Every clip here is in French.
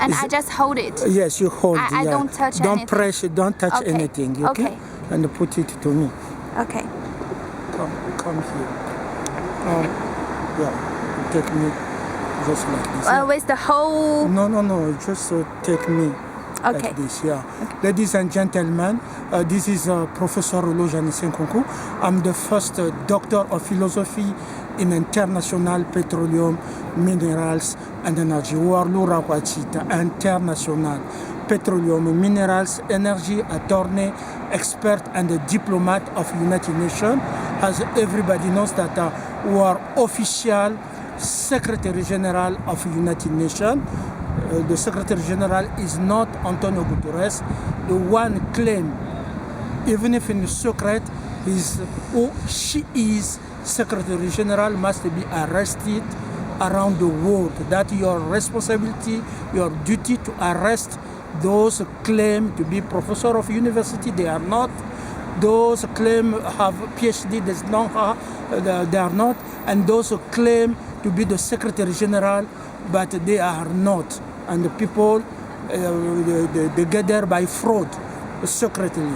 And I just hold it. Yes, you hold. I don't touch don't anything. Press, don't touch Okay. anything. Okay? Okay. And put it to me. Okay. Come here. Yeah, take me just like this. With the whole. No. Just take me. Okay. Like this, yeah. Ladies and gentlemen, this is Professor Olojane Senkonku. I'm the first doctor of philosophy in international petroleum, minerals and energy. Warlora Kwachita, international petroleum, minerals, energy attorney, expert and a diplomat of United Nations. As everybody knows that we are official Secretary General of United Nations. The Secretary General is not Antonio Guterres. The one claim, even if in secret, is who she is Secretary General must be arrested around the world. That your responsibility, your duty to arrest those claim to be professor of university. They are not. Those claim have PhD. They are not. And those claim to be the Secretary General, but they are not. And the people, they get there by fraud, secretly.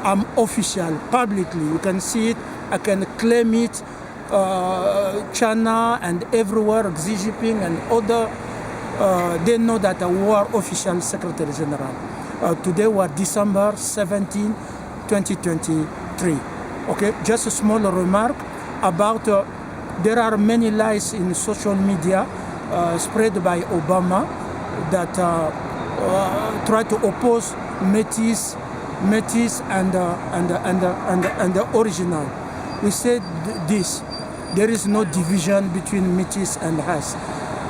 I'm official, publicly. You can see it. I can claim it. China and everywhere, Xi Jinping and other, they know that we are official Secretary General. Today we are December 17, 2023. Okay, just a small remark about there are many lies in social media spread by Obama that try to oppose Métis and the original. We said this: there is no division between Métis and us.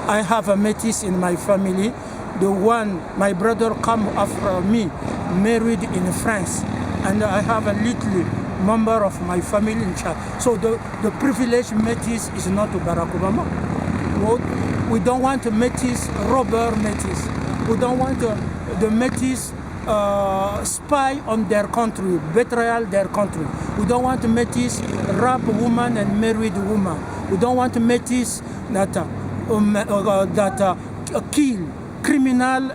I have a Métis in my family. The one, my brother come after me, married in France, and I have a little member of my family in Chad. So the privileged Métis is not to Barack Obama. We don't want Métis, robber Métis. We don't want the Métis spy on their country, betrayal their country. We don't want Métis rape woman and married woman. We don't want Métis that kill criminal,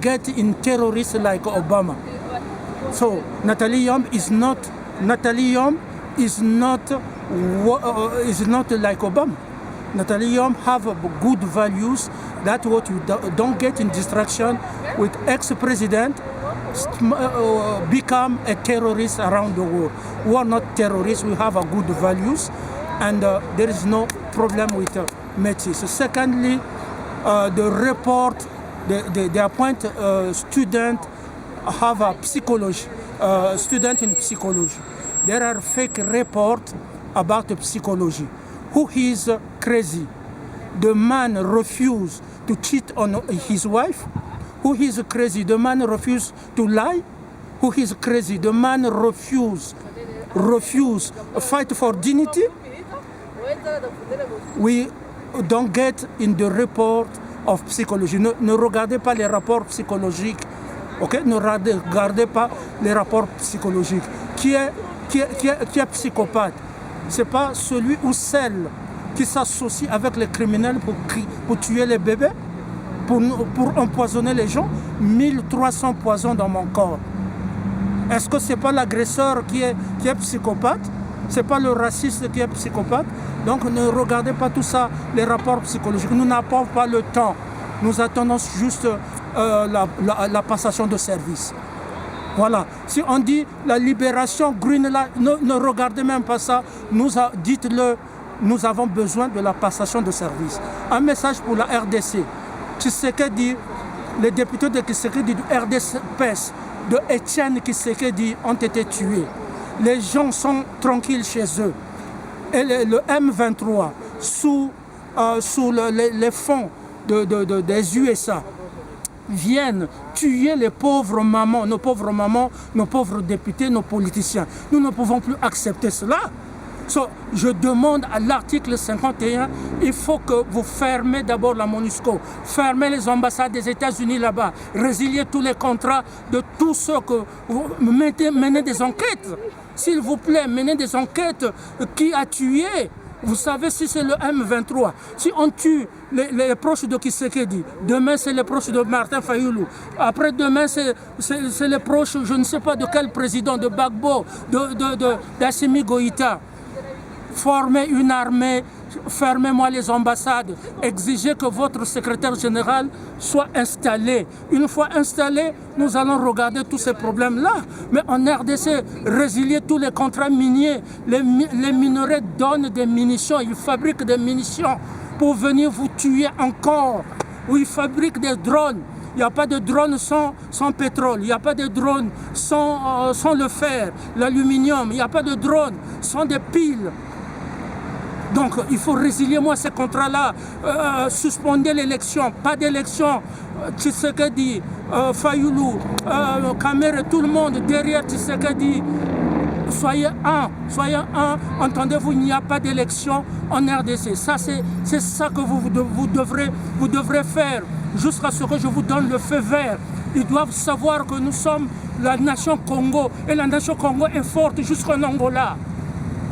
get in terrorists like Obama. So Nathalie Yombe is not like Obama. Nathalie Yombe have good values. That's what you don't get in distraction with ex-president become a terrorist around the world. We are not terrorists. We have a good values, and there is no problem with Métis. Secondly, the report, they appoint student have a psychology, student in psychology. There are fake reports about psychology. Who is crazy? The man refused to cheat on his wife. Who is crazy? The man refused to lie. Who is crazy? The man refused fight for dignity. We don't get in the report of psychologie. Ne regardez pas les rapports psychologiques. Ok? Ne regardez pas les rapports psychologiques. Qui est psychopathe? C'est pas celui ou celle qui s'associe avec les criminels pour tuer les bébés, pour empoisonner les gens. 1300 poisons dans mon corps. Est-ce que c'est pas l'agresseur qui est psychopathe? C'est pas le raciste qui est psychopathe? Donc ne regardez pas tout ça, les rapports psychologiques. Nous n'avons pas le temps. Nous attendons juste la passation de service. Voilà. Si on dit la libération Greenland, ne regardez même pas ça. Dites-le, nous avons besoin de la passation de service. Un message pour la RDC. Tshisekedi, les députés de Tshisekedi du RDPS, de Etienne Tshisekedi ont été tués. Les gens sont tranquilles chez eux. Et le M23, sous les fonds des USA, viennent tuer les pauvres mamans, nos pauvres députés, nos politiciens. Nous ne pouvons plus accepter cela. Je demande à l'article 51, il faut que vous fermez d'abord la MONUSCO, fermez les ambassades des États-Unis là-bas, résiliez tous les contrats de tous ceux que vous menez des enquêtes. S'il vous plaît, menez des enquêtes. Qui a tué? Vous savez, si c'est le M23, si on tue les proches de Tshisekedi, demain c'est les proches de Martin Fayoulou, après-demain c'est les proches, je ne sais pas de quel président, de Gbagbo, d'Assimi Goïta. Formez une armée, fermez-moi les ambassades, exigez que votre secrétaire général soit installé. Une fois installé, nous allons regarder tous ces problèmes-là. Mais en RDC, résilier tous les contrats miniers, les minerais donnent des munitions, ils fabriquent des munitions pour venir vous tuer encore. Ou ils fabriquent des drones. Il n'y a pas de drone sans pétrole, il n'y a pas de drone sans le fer, l'aluminium, il n'y a pas de drone sans des piles. Donc il faut résilier moi ces contrats-là, suspendez l'élection, pas d'élection. Tshisekedi, Fayoulou, Kamere, tout le monde derrière Tshisekedi. Soyez un, entendez-vous, il n'y a pas d'élection en RDC. Ça, c'est ça que vous devrez faire jusqu'à ce que je vous donne le feu vert. Ils doivent savoir que nous sommes la nation Congo et la nation Congo est forte jusqu'en Angola.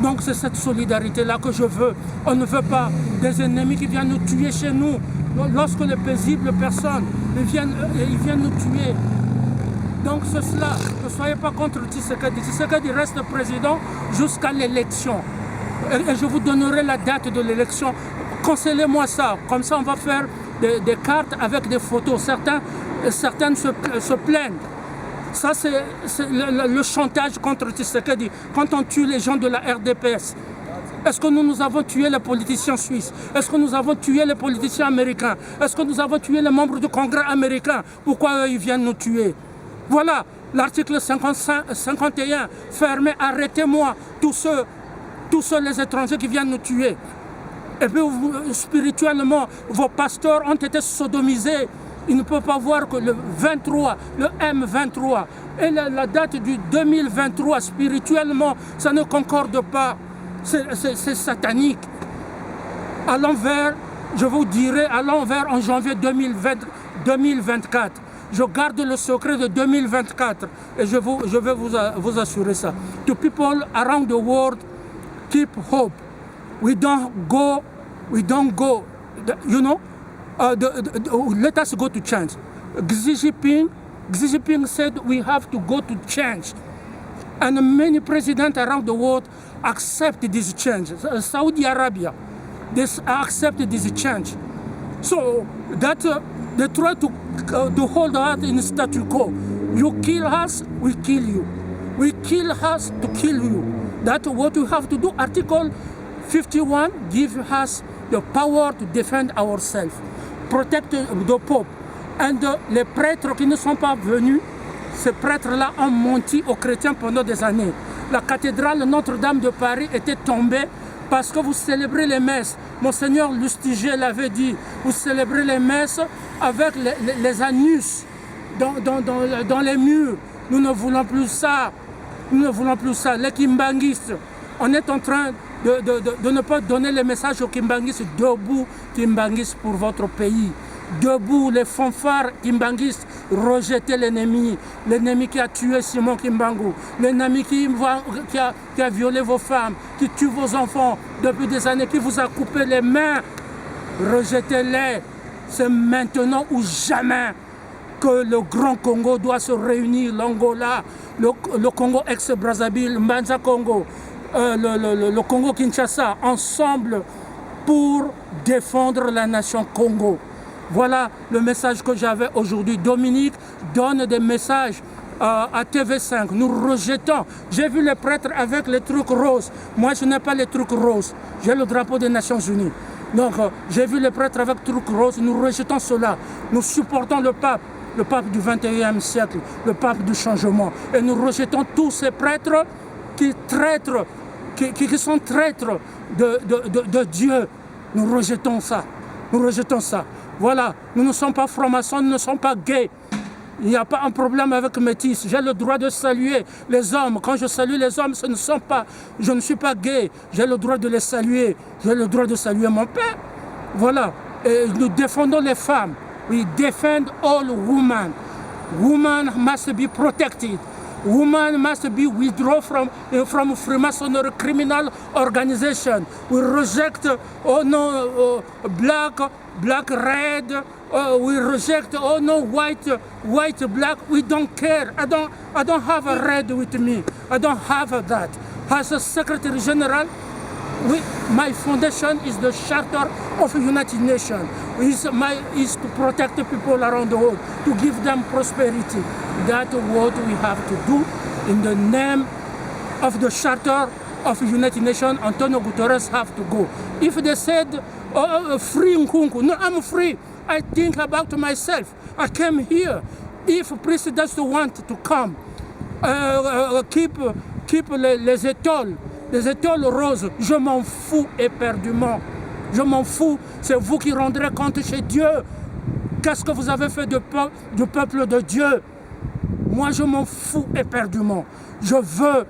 Donc c'est cette solidarité-là que je veux. On ne veut pas des ennemis qui viennent nous tuer chez nous. Lorsque les paisibles personnes ils viennent nous tuer. Donc c'est cela. Ne soyez pas contre Tshisekedi. Tshisekedi reste président jusqu'à l'élection. Et je vous donnerai la date de l'élection. Conseillez-moi ça. Comme ça, on va faire des cartes avec des photos. Certaines se plaignent. Ça, c'est le chantage contre Tshisekedi. Quand on tue les gens de la RDPS, est-ce que nous avons tué les politiciens suisses? Est-ce que nous avons tué les politiciens américains? Est-ce que nous avons tué les membres du Congrès américain? Pourquoi ils viennent nous tuer? Voilà, l'article 51, fermez, arrêtez-moi, tous ceux les étrangers qui viennent nous tuer. Et puis, spirituellement, vos pasteurs ont été sodomisés. Ils ne peuvent pas voir que le 23, le M23 et la date du 2023, spirituellement, ça ne concorde pas. C'est satanique. Allons vers, je vous dirai, allons vers en janvier 2024. Je garde le secret de 2024 et je vais vous assurer ça. To people around the world, keep hope. We don't go, you know. Let us go to change. Xi Jinping said we have to go to change. And many presidents around the world accept this change. Saudi Arabia, they accept this change. So that they try to hold us in statu quo. You kill us, we kill you. We kill us to kill you. That's what we have to do. Article 51 gives us the power to defend ourselves. Protect the Pope. Et les prêtres qui ne sont pas venus, ces prêtres-là ont menti aux chrétiens pendant des années. La cathédrale Notre-Dame de Paris était tombée parce que vous célébrez les messes. Monseigneur Lustiger l'avait dit, vous célébrez les messes avec les anus dans les murs. Nous ne voulons plus ça. Nous ne voulons plus ça. Les kimbanguistes, on est en train de ne pas donner les messages aux kimbanguistes. Debout, kimbanguistes, pour votre pays. Debout, les fanfares kimbanguistes, rejetez l'ennemi qui a tué Simon Kimbangu, l'ennemi qui a violé vos femmes, qui tue vos enfants depuis des années, qui vous a coupé les mains. Rejetez-les. C'est maintenant ou jamais que le Grand Congo doit se réunir, l'Angola, le Congo ex-Brazzaville, Mbanza Congo, le Congo-Kinshasa, ensemble pour défendre la nation Congo. Voilà le message que j'avais aujourd'hui. Dominique donne des messages à TV5. Nous rejetons. J'ai vu les prêtres avec les trucs roses. Moi, je n'ai pas les trucs roses. J'ai le drapeau des Nations Unies. Donc, j'ai vu les prêtres avec les trucs roses. Nous rejetons cela. Nous supportons le pape du 21e siècle, le pape du changement. Et nous rejetons tous ces prêtres qui sont traîtres de Dieu. Nous rejetons ça. Nous rejetons ça. Voilà, nous ne sommes pas francs-maçons, nous ne sommes pas gays. Il n'y a pas un problème avec métis. J'ai le droit de saluer les hommes. Quand je salue les hommes, je ne suis pas gay. J'ai le droit de les saluer. J'ai le droit de saluer mon père. Voilà. Et nous défendons les femmes. We defend all women. Women must be protected. Women must be withdrawn from Freemasonry criminal organization. We reject black, red. We reject white, black. We don't care. I don't have a red with me. I don't have that. As a Secretary General, my foundation is the Charter of the United Nations. Is to protect the people around the world, to give them prosperity. That's what we have to do in the name of the Charter of the United Nations. Antonio Guterres have to go. If they said, free Nkunku, no, I'm free. I think about myself. I came here. If presidents want to come, keep les étoiles roses, je m'en fous éperdument. Je m'en fous, c'est vous qui rendrez compte chez Dieu. Qu'est-ce que vous avez fait du peuple de Dieu? Moi, je m'en fous éperdument. Je veux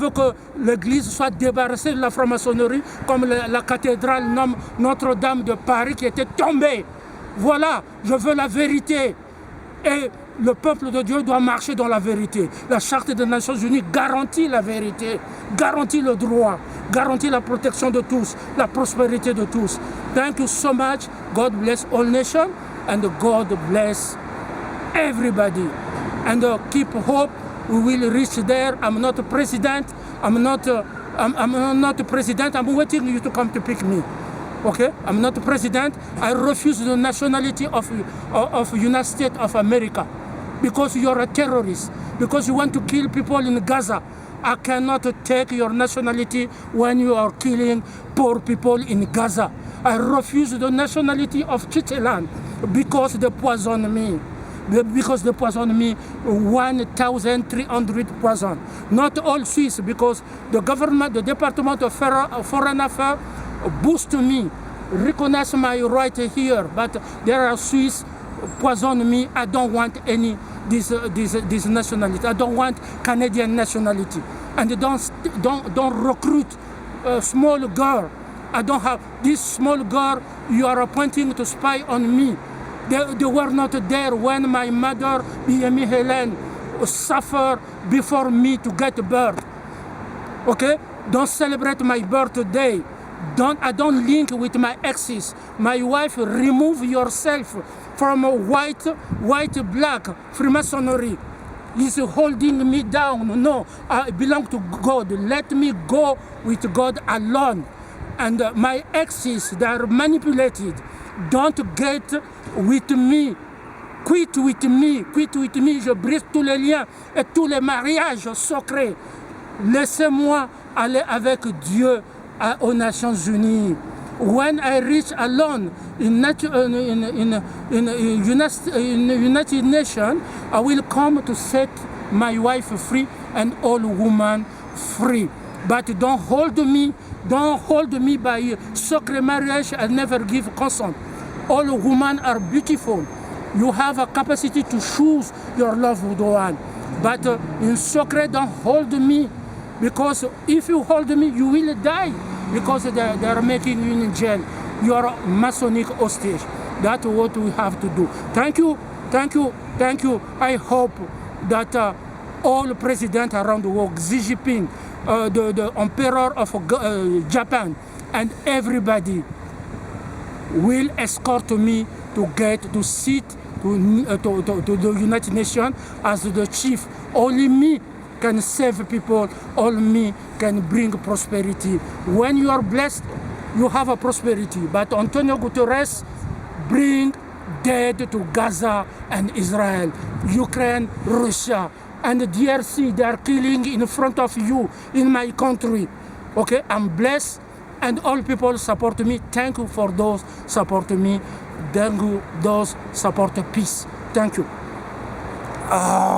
que l'Église soit débarrassée de la franc-maçonnerie comme la cathédrale Notre-Dame de Paris qui était tombée. Voilà, je veux la vérité. Et le peuple de Dieu doit marcher dans la vérité. La Charte des Nations Unies garantit la vérité, garantit le droit, garantit la protection de tous, la prospérité de tous. Thank you so much. God bless all nations and God bless everybody. And keep hope. We will reach there. I'm not a president. I'm not a president. I'm waiting you to come to pick me. Okay, I'm not a president. I refuse the nationality of United States of America because you're a terrorist, because you want to kill people in Gaza. I cannot take your nationality when you are killing poor people in Gaza. I refuse the nationality of Switzerland because they poison me. Because they poison me 1,300 poison. Not all Swiss, because the government, the Department of Foreign Affairs boost me, recognize my right here, but there are Swiss poison me. I don't want any this nationality. I don't want Canadian nationality. And don't recruit a small girl. I don't have this small girl you are appointing to spy on me. They were not there when my mother, Yemi Helen, suffered before me to get birth. Okay? Don't celebrate my birthday. I don't link with my exes. My wife, remove yourself from a white, black Freemasonry. He's holding me down. No, I belong to God. Let me go with God alone. And my exes, they are manipulated. Don't get with me. Quit with me. Quit with me. Je brise tous les liens et tous les mariages secrets. Laissez-moi aller avec Dieu aux Nations Unies. When I reach alone in United Nations, I will come to set my wife free and all women free. But don't hold me by secret marriage and never give consent. All women are beautiful. You have a capacity to choose your loved one. But in secret, don't hold me, because if you hold me, you will die, because they are making you in jail. You are a Masonic hostage. That's what we have to do. Thank you. I hope that all presidents around the world, Xi Jinping, the emperor of Japan, and everybody will escort me to get to sit to the United Nations as the chief. Only me can save people. Only me can bring prosperity. When you are blessed, you have a prosperity. But Antonio Guterres bring dead to Gaza and Israel, Ukraine, Russia, and the DRC. They are killing in front of you in my country. Okay, I'm blessed. And all people support me. Thank you for those support me. Thank you those support peace. Thank you.